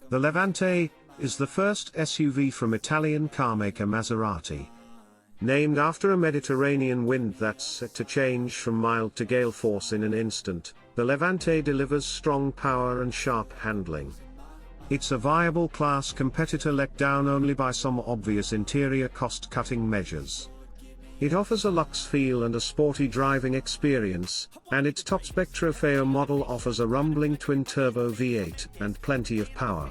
The Levante is the first SUV from Italian carmaker Maserati. Named after a Mediterranean wind that's set to change from mild to gale force in an instant, the Levante delivers strong power and sharp handling. It's a viable class competitor let down only by some obvious interior cost-cutting measures. It offers a luxe feel and a sporty driving experience, and its top-spec Trofeo model offers a rumbling twin-turbo V8 and plenty of power.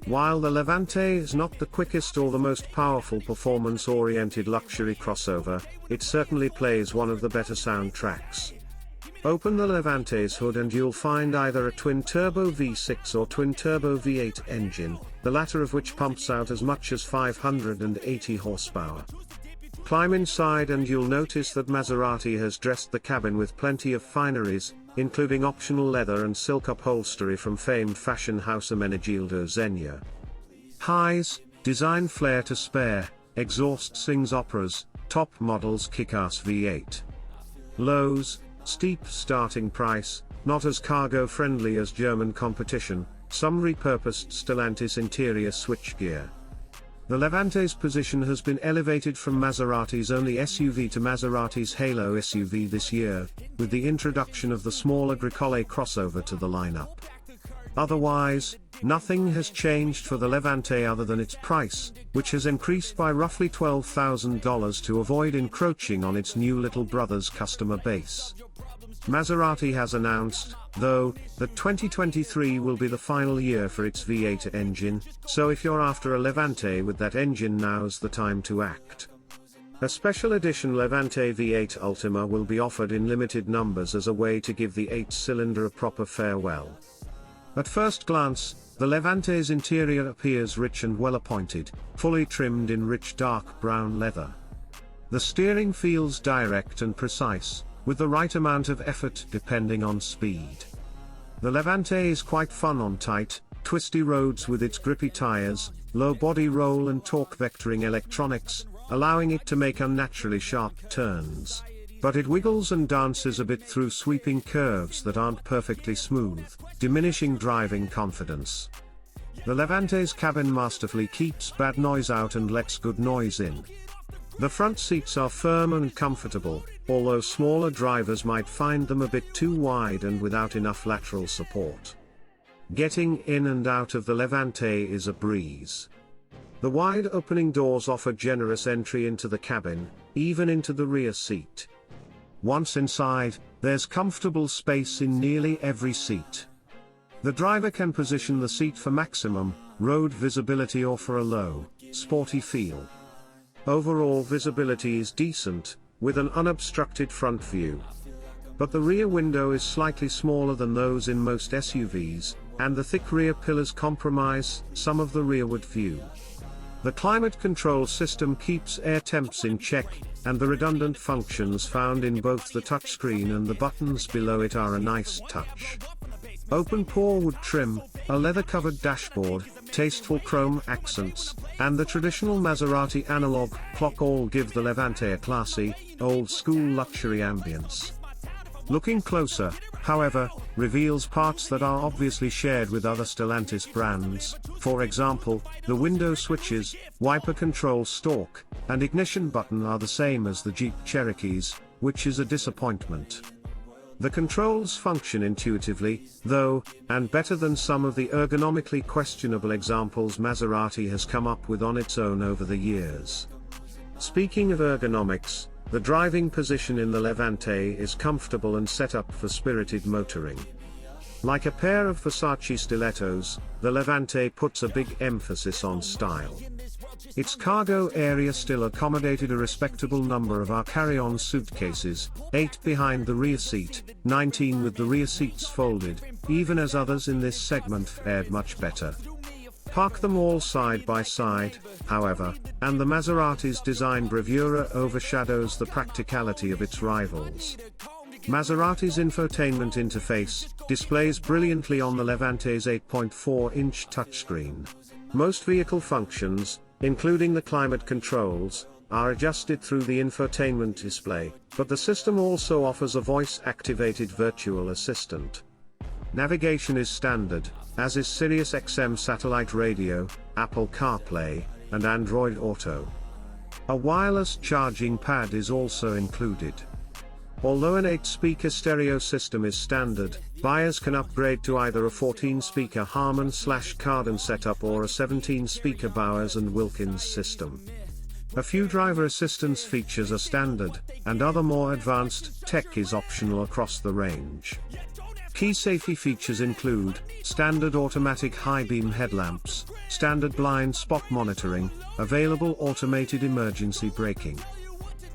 While the Levante is not the quickest or the most powerful performance-oriented luxury crossover, it certainly plays one of the better soundtracks. Open the Levante's hood and you'll find either a twin-turbo V6 or twin-turbo V8 engine, the latter of which pumps out as much as 580 horsepower. Climb inside and you'll notice that Maserati has dressed the cabin with plenty of fineries, including optional leather and silk upholstery from famed fashion house Ermenegildo Zegna. Highs, design flair to spare, exhaust sings operas, top models kick-ass V8. Lows, steep starting price, not as cargo-friendly as German competition, some repurposed Stellantis interior switchgear. The Levante's position has been elevated from Maserati's only SUV to Maserati's halo SUV this year, with the introduction of the small Agricole crossover to the lineup. Otherwise, nothing has changed for the Levante other than its price, which has increased by roughly $12,000 to avoid encroaching on its new little brother's customer base. Maserati has announced, though, that 2023 will be the final year for its V8 engine, so if you're after a Levante with that engine, now's the time to act. A special edition Levante V8 Ultima will be offered in limited numbers as a way to give the 8-cylinder a proper farewell. At first glance, the Levante's interior appears rich and well-appointed, fully trimmed in rich dark brown leather. The steering feels direct and precise, with the right amount of effort depending on speed. The Levante is quite fun on tight, twisty roads with its grippy tires, low body roll and torque vectoring electronics, allowing it to make unnaturally sharp turns. But it wiggles and dances a bit through sweeping curves that aren't perfectly smooth, diminishing driving confidence. The Levante's cabin masterfully keeps bad noise out and lets good noise in. The front seats are firm and comfortable, although smaller drivers might find them a bit too wide and without enough lateral support. Getting in and out of the Levante is a breeze. The wide opening doors offer generous entry into the cabin, even into the rear seat. Once inside, there's comfortable space in nearly every seat. The driver can position the seat for maximum road visibility or for a low, sporty feel. Overall visibility is decent, with an unobstructed front view. But the rear window is slightly smaller than those in most SUVs, and the thick rear pillars compromise some of the rearward view. The climate control system keeps air temps in check, and the redundant functions found in both the touchscreen and the buttons below it are a nice touch. Open pore wood trim, a leather-covered dashboard, tasteful chrome accents, and the traditional Maserati analog clock all give the Levante a classy, old-school luxury ambience. Looking closer, however, reveals parts that are obviously shared with other Stellantis brands, for example, the window switches, wiper control stalk, and ignition button are the same as the Jeep Cherokee's, which is a disappointment. The controls function intuitively, though, and better than some of the ergonomically questionable examples Maserati has come up with on its own over the years. Speaking of ergonomics, the driving position in the Levante is comfortable and set up for spirited motoring. Like a pair of Versace stilettos, the Levante puts a big emphasis on style. Its cargo area still accommodated a respectable number of our carry-on suitcases, 8 behind the rear seat, 19 with the rear seats folded, even as others in this segment fared much better. Park them all side by side, however, and the Maserati's design bravura overshadows the practicality of its rivals. Maserati's infotainment interface displays brilliantly on the Levante's 8.4-inch touchscreen. Most vehicle functions, including the climate controls, are adjusted through the infotainment display, but the system also offers a voice-activated virtual assistant. Navigation is standard, as is Sirius XM satellite radio, Apple CarPlay, and Android Auto. A wireless charging pad is also included. Although an 8-speaker stereo system is standard, buyers can upgrade to either a 14-speaker Harman/Kardon setup or a 17-speaker Bowers & Wilkins system. A few driver assistance features are standard, and other more advanced tech is optional across the range. Key safety features include standard automatic high-beam headlamps, standard blind spot monitoring, available automated emergency braking.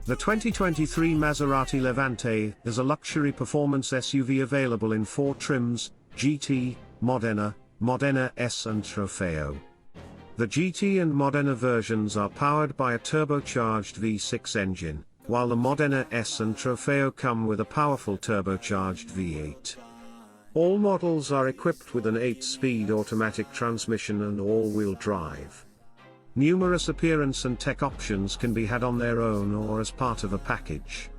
The 2023 Maserati Levante is a luxury performance SUV available in 4 trims: GT, Modena, Modena S and Trofeo. The GT and Modena versions are powered by a turbocharged V6 engine, while the Modena S and Trofeo come with a powerful turbocharged V8. All models are equipped with an 8-speed automatic transmission and all-wheel drive. Numerous appearance and tech options can be had on their own or as part of a package.